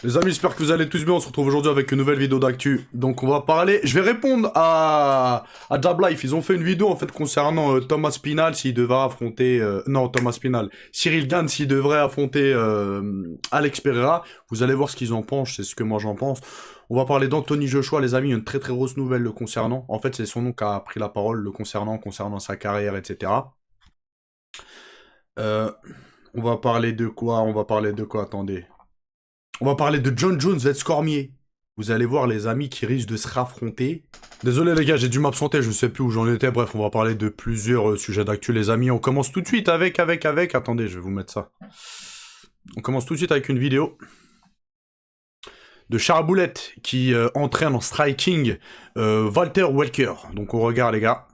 Les amis, j'espère que vous allez tous bien. On se retrouve aujourd'hui avec une nouvelle vidéo d'actu. Donc, on va parler. Je vais répondre à Jab Life. Ils ont fait une vidéo en fait concernant Thomas Spinal s'il devrait affronter. Non, Thomas Spinal. Cyril Gane s'il devrait affronter Alex Pereira. Vous allez voir ce qu'ils en pensent. C'est ce que moi j'en pense. On va parler d'Anthony Joshua, les amis. Une très très grosse nouvelle le concernant. En fait, c'est son nom qui a pris la parole le concernant sa carrière, etc. Euh, on va parler de quoi? On va parler de quoi? Attendez. On va parler de John Jones vs Cormier. Vous allez voir les amis qui risquent de se raffronter. Désolé les gars, j'ai dû m'absenter, je sais plus où j'en étais. Bref, on va parler de plusieurs sujets d'actu les amis. On commence tout de suite avec. Attendez, je vais vous mettre ça. On commence tout de suite avec une vidéo de Charaboulette qui entraîne en striking Walter Welker. Donc on regarde les gars.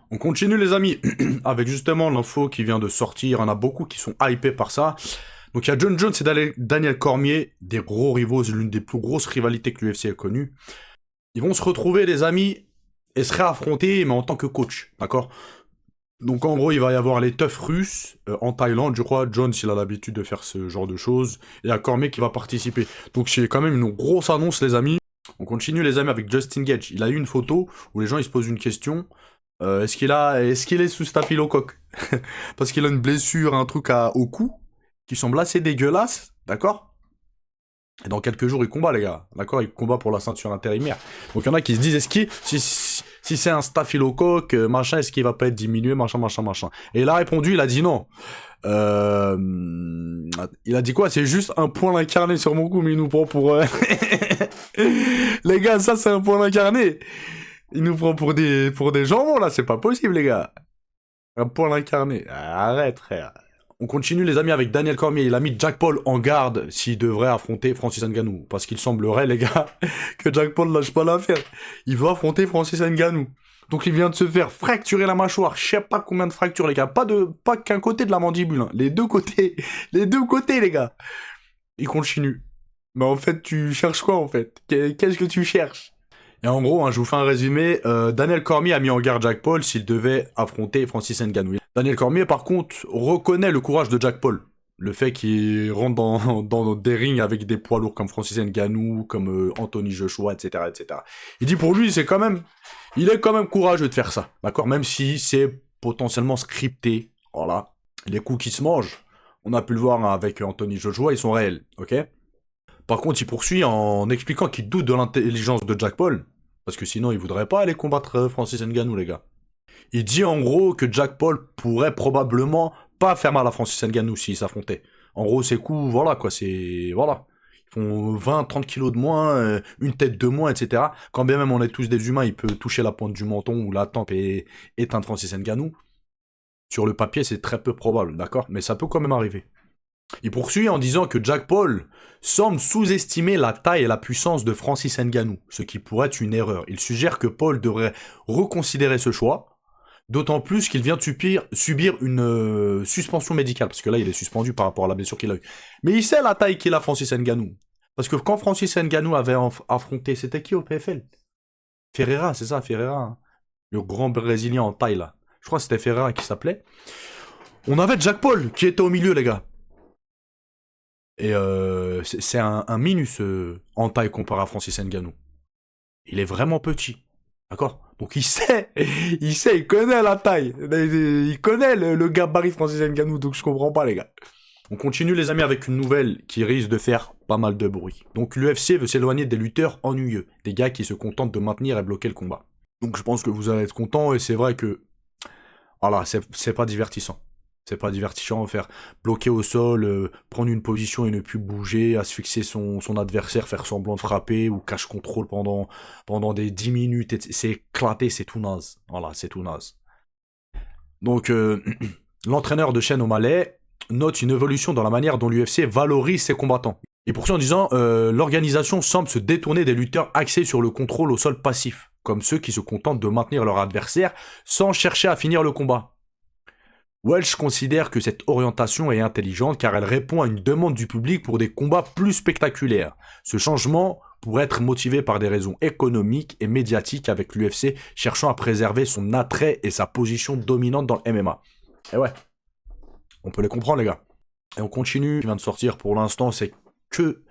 On continue les amis, avec justement l'info qui vient de sortir, il y en a beaucoup qui sont hypés par ça. Donc il y a John Jones et Daniel Cormier, des gros rivaux, l'une des plus grosses rivalités que l'UFC ait connue. Ils vont se retrouver les amis et se réaffronter, mais en tant que coach, d'accord? Donc en gros il va y avoir les toughs russes en Thaïlande, je crois. Jones il a l'habitude de faire ce genre de choses, et il y a Cormier qui va participer. Donc c'est quand même une grosse annonce les amis. On continue les amis avec Justin Gage. Il a eu une photo où les gens ils se posent une question. Est-ce qu'il est sous staphylocoque? Parce qu'il a une blessure, un truc au cou, qui semble assez dégueulasse, d'accord? Et dans quelques jours, il combat, les gars, d'accord? Il combat pour la ceinture intérimaire. Donc il y en a qui se disent, si c'est un staphylocoque, machin, est-ce qu'il va pas être diminué, machin. Et il a répondu, il a dit non. Euh... Il a dit quoi? C'est juste un point incarné sur mon cou, mais il nous prend pour... Les gars, ça c'est un point incarné. Il nous prend pour des jambons, là, c'est pas possible, les gars. Un point incarné. Arrête, frère. On continue, les amis, avec Daniel Cormier. Il a mis Jack Paul en garde s'il devrait affronter Francis Ngannou. Parce qu'il semblerait, les gars, que Jack Paul lâche pas l'affaire. Il veut affronter Francis Ngannou. Donc il vient de se faire fracturer la mâchoire. Je sais pas combien de fractures, les gars. Pas qu'un côté de la mandibule. Hein. Les deux côtés. Les deux côtés, les gars. Il continue. Mais en fait, tu cherches quoi, en fait? Qu'est-ce que tu cherches? Et en gros, hein, je vous fais un résumé. Daniel Cormier a mis en garde Jack Paul s'il devait affronter Francis Ngannou. Daniel Cormier, par contre, reconnaît le courage de Jack Paul. Le fait qu'il rentre dans des rings avec des poids lourds comme Francis Ngannou, comme Anthony Joshua, etc., etc. Il dit pour lui, il est quand même courageux de faire ça, d'accord? Même si c'est potentiellement scripté, voilà. Les coups qui se mangent, on a pu le voir avec Anthony Joshua, ils sont réels, ok? Par contre, il poursuit en expliquant qu'il doute de l'intelligence de Jack Paul, parce que sinon il voudrait pas aller combattre Francis Ngannou, les gars. Il dit en gros que Jack Paul pourrait probablement pas faire mal à Francis Ngannou s'il s'affrontait. En gros, ses coups, voilà quoi, c'est... Voilà. Ils font 20, 30 kilos de moins, une tête de moins, etc. Quand bien même on est tous des humains, il peut toucher la pointe du menton ou la tempe et éteindre Francis Ngannou. Sur le papier, c'est très peu probable, d'accord? Mais ça peut quand même arriver. Il poursuit en disant que Jack Paul semble sous-estimer la taille et la puissance de Francis Ngannou, ce qui pourrait être une erreur. Il suggère que Paul devrait reconsidérer ce choix, d'autant plus qu'il vient de subir une suspension médicale, parce que là il est suspendu par rapport à la blessure qu'il a eue. Mais il sait la taille qu'il a Francis Ngannou. Parce que quand Francis Ngannou avait affronté, c'était qui au PFL? Ferreira, c'est ça, Ferreira. Hein. Le grand Brésilien en taille là. Je crois que c'était Ferreira qui s'appelait. On avait Jack Paul qui était au milieu les gars. Et c'est un minus en taille comparé à Francis Ngannou. Il est vraiment petit. D'accord? Donc il connaît la taille. Il connaît le gabarit Francis Ngannou, donc je comprends pas les gars. On continue les amis avec une nouvelle qui risque de faire pas mal de bruit. Donc l'UFC veut s'éloigner des lutteurs ennuyeux, des gars qui se contentent de maintenir et bloquer le combat. Donc je pense que vous allez être contents et c'est vrai que voilà, c'est pas divertissant. C'est pas divertissant, faire bloquer au sol, prendre une position et ne plus bouger, asphyxier son adversaire, faire semblant de frapper ou cache contrôle pendant des 10 minutes. C'est éclaté, c'est tout naze. Voilà, c'est tout naze. Donc, l'entraîneur de Shane O'Malley note une évolution dans la manière dont l'UFC valorise ses combattants. Et poursuit en disant l'organisation semble se détourner des lutteurs axés sur le contrôle au sol passif, comme ceux qui se contentent de maintenir leur adversaire sans chercher à finir le combat. Welch considère que cette orientation est intelligente car elle répond à une demande du public pour des combats plus spectaculaires. Ce changement pourrait être motivé par des raisons économiques et médiatiques avec l'UFC cherchant à préserver son attrait et sa position dominante dans le MMA. Et ouais, on peut les comprendre les gars. Et on continue, ce qui vient de sortir pour l'instant, c'est que...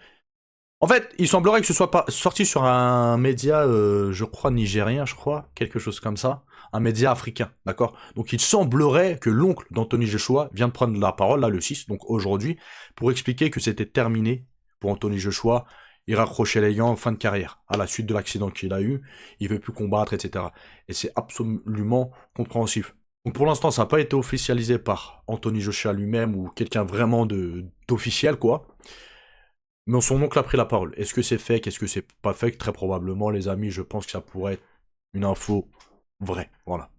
En fait, il semblerait que ce soit pas sorti sur un média, je crois, nigérien, je crois, quelque chose comme ça. Un média africain, d'accord? Donc il semblerait que l'oncle d'Anthony Joshua vient de prendre la parole, là, le 6, donc aujourd'hui, pour expliquer que c'était terminé pour Anthony Joshua. Il raccrochait les gants en fin de carrière, à la suite de l'accident qu'il a eu. Il veut plus combattre, etc. Et c'est absolument compréhensif. Donc pour l'instant, ça n'a pas été officialisé par Anthony Joshua lui-même ou quelqu'un vraiment d'officiel, quoi. Mais son oncle a pris la parole. Est-ce que c'est fake? Est-ce que c'est pas fake? Très probablement, les amis, je pense que ça pourrait être une info vraie. Voilà.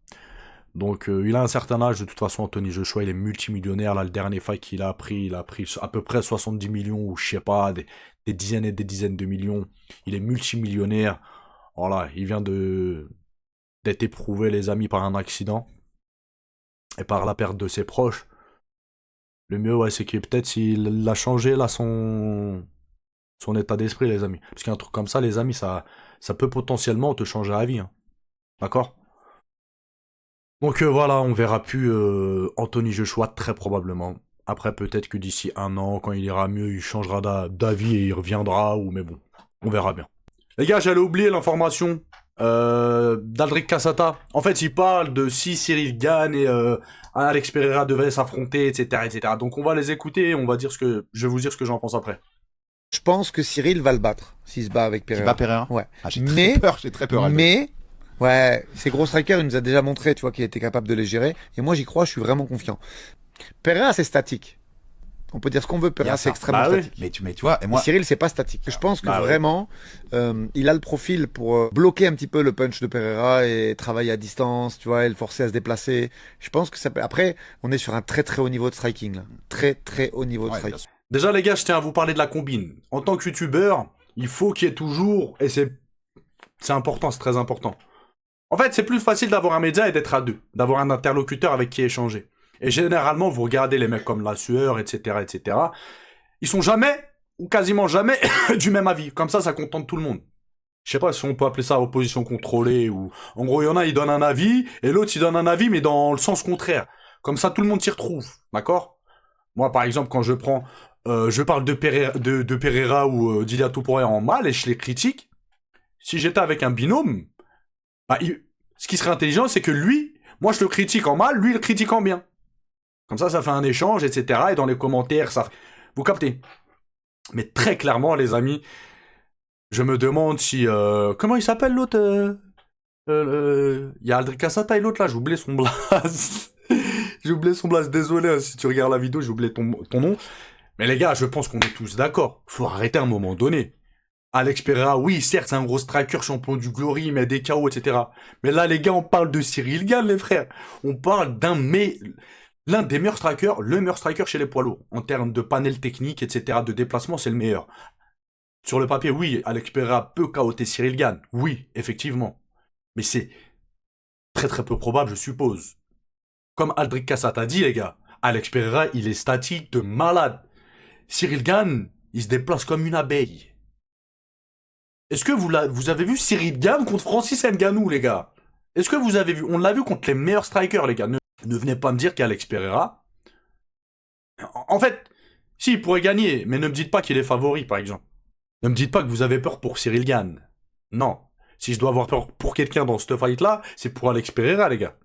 Donc, il a un certain âge, de toute façon, Anthony Joshua, il est multimillionnaire. Là, le dernier fight qu'il a pris, il a pris à peu près 70 millions, ou je sais pas, des dizaines et des dizaines de millions. Il est multimillionnaire. Voilà, il vient d'être éprouvé, les amis, par un accident. Et par la perte de ses proches. Le mieux, ouais, c'est que peut-être s'il a changé, là, son état d'esprit, les amis. Parce qu'un truc comme ça, les amis, ça peut potentiellement te changer la vie. Hein. D'accord? Donc voilà, on verra plus Anthony Joshua très probablement. Après, peut-être que d'ici un an, quand il ira mieux, il changera d'avis et il reviendra, ou mais bon, on verra bien. Les gars, j'allais oublier l'information d'Aldric Cassata. En fait, il parle de si Cyril Gane et Alex Pereira devaient s'affronter, etc., etc. Donc on va les écouter et on va dire je vais vous dire ce que j'en pense après. Je pense que Cyril va le battre s'il se bat avec Pereira. Qui bat Pereira? Ouais. Ah, j'ai très peur. Mais, ouais, ces gros strikers, il nous a déjà montré, tu vois, qu'il était capable de les gérer. Et moi, j'y crois, je suis vraiment confiant. Pereira, c'est statique. On peut dire ce qu'on veut, Pereira, c'est extrêmement statique. Mais tu vois, et moi... Cyril, c'est pas statique. Je pense que vraiment, il a le profil pour bloquer un petit peu le punch de Pereira et travailler à distance, tu vois, et le forcer à se déplacer. Je pense que ça peut... Après, on est sur un très très haut niveau de striking, là. Très très haut niveau de striking. Déjà, les gars, je tiens à vous parler de la combine. En tant que youtubeur, il faut qu'il y ait toujours, et c'est important, c'est très important. En fait, c'est plus facile d'avoir un média et d'être à deux, d'avoir un interlocuteur avec qui échanger. Et généralement, vous regardez les mecs comme La Sueur, etc., etc. Ils sont jamais, ou quasiment jamais, du même avis. Comme ça contente tout le monde. Je sais pas si on peut appeler ça opposition contrôlée, ou... En gros, il y en a, ils donnent un avis, et l'autre, il donne un avis, mais dans le sens contraire. Comme ça, tout le monde s'y retrouve. D'accord? Moi, par exemple, quand je parle de Pereira ou d'Ilia Topuria en mal, et je les critique, si j'étais avec un binôme, bah, ce qui serait intelligent, c'est que lui, moi je le critique en mal, lui il le critique en bien. Comme ça fait un échange, etc. Et dans les commentaires, ça... Vous captez. Mais très clairement, les amis, je me demande si... Comment il s'appelle l'autre Il y a Aldric Cassata et l'autre là, j'ai oublié son blaze. J'ai oublié son blaze, désolé, hein, si tu regardes la vidéo, j'ai oublié ton nom. Mais les gars, je pense qu'on est tous d'accord. Faut arrêter à un moment donné. Alex Pereira, oui, certes, c'est un gros striker, champion du Glory, mais des KO, etc. Mais là, les gars, on parle de Cyril Gane, les frères. On parle l'un des meilleurs strikers, le meilleur striker chez les poids lourds. En termes de panel technique, etc., de déplacement, c'est le meilleur. Sur le papier, oui, Alex Pereira peut KO'ter Cyril Gane. Oui, effectivement. Mais c'est très très peu probable, je suppose. Comme Aldric Cassata dit, les gars, Alex Pereira, il est statique de malade. Cyril Gane, il se déplace comme une abeille. Est-ce que vous avez vu Cyril Gane contre Francis Ngannou, les gars? Est-ce que vous avez vu? On l'a vu contre les meilleurs strikers, les gars. Ne venez pas me dire qu'Alex Pereira... En fait, si, il pourrait gagner, mais ne me dites pas qu'il est favori, par exemple. Ne me dites pas que vous avez peur pour Cyril Gane. Non. Si je dois avoir peur pour quelqu'un dans ce fight-là, c'est pour Alex Pereira, les gars.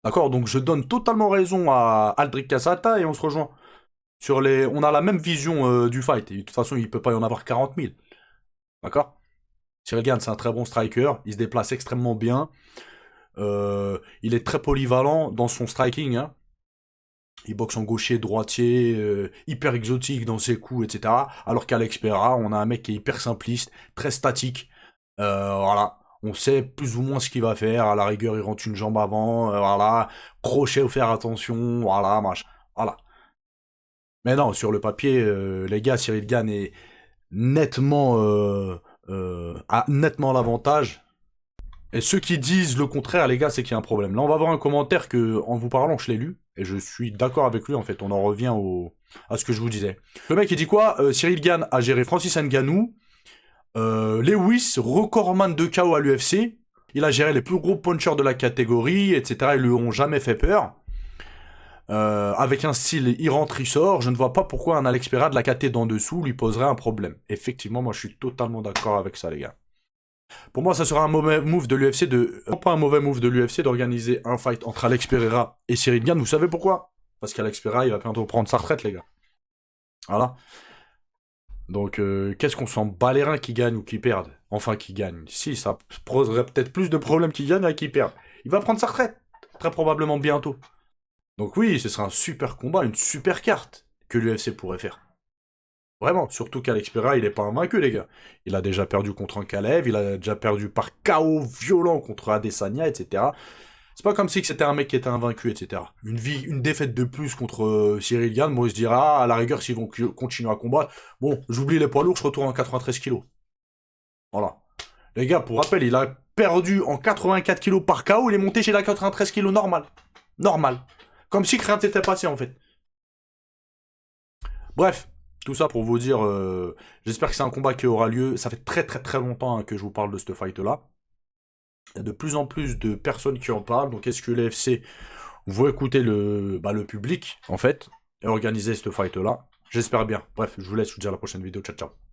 D'accord? Donc je donne totalement raison à Aldric Cassata et on se rejoint. On a la même vision du fight. Et de toute façon, il peut pas y en avoir 40 000. D'accord? Cyril Gane, c'est un très bon striker. Il se déplace extrêmement bien. Il est très polyvalent dans son striking. Hein. Il boxe en gaucher, droitier, hyper exotique dans ses coups, etc. Alors qu'Alex Pereira, on a un mec qui est hyper simpliste, très statique. Voilà. On sait plus ou moins ce qu'il va faire. À la rigueur, il rentre une jambe avant. Voilà. Crochet, faut faire attention. Voilà, machin. Voilà. Mais non, sur le papier, les gars, Cyril Gane est nettement a nettement l'avantage. Et ceux qui disent le contraire, les gars, c'est qu'il y a un problème. Là, on va voir un commentaire que, en vous parlant, je l'ai lu, et je suis d'accord avec lui, en fait. On en revient à ce que je vous disais. Le mec, il dit quoi? Cyril Gane a géré Francis Ngannou, Lewis, recordman de KO à l'UFC, il a géré les plus gros punchers de la catégorie, etc. Ils lui ont jamais fait peur. Avec un style il rentre, il sort, je ne vois pas pourquoi un Alex Pereira de la KT d'en dessous lui poserait un problème. Effectivement, moi je suis totalement d'accord avec ça, les gars. Pour moi, ça sera un mauvais move de l'UFC pas un mauvais move de l'UFC d'organiser un fight entre Alex Pereira et Cyril Gane. Vous savez pourquoi? Parce qu'Alex Pereira, il va bientôt prendre sa retraite, les gars. Voilà. Donc, qu'est-ce qu'on s'en bat les reins qui gagne ou qui perde? Enfin, qui gagne. Si, ça poserait peut-être plus de problèmes qui gagne à qui perd. Il va prendre sa retraite. Très probablement bientôt. Donc oui, ce serait un super combat, une super carte que l'UFC pourrait faire. Vraiment, surtout qu'Alex Pereira, il est pas invaincu, les gars. Il a déjà perdu contre un Kalev, il a déjà perdu par KO violent contre Adesanya, etc. C'est pas comme si c'était un mec qui était invaincu, etc. Une défaite de plus contre Cyril Gane, moi je dirais, à la rigueur, s'ils vont continuer à combattre, bon, j'oublie les poids lourds, je retourne en 93 kilos. Voilà. Les gars, pour rappel, il a perdu en 84 kilos par KO, il est monté chez la 93 kilos normal. Normal. Comme si rien ne s'était passé, en fait. Bref. Tout ça pour vous dire, j'espère que c'est un combat qui aura lieu. Ça fait très très très longtemps que je vous parle de ce fight-là. Il y a de plus en plus de personnes qui en parlent. Donc est-ce que l'UFC va écouter le public, en fait, et organiser ce fight-là? J'espère bien. Bref, je vous laisse, je vous dis à la prochaine vidéo. Ciao, ciao.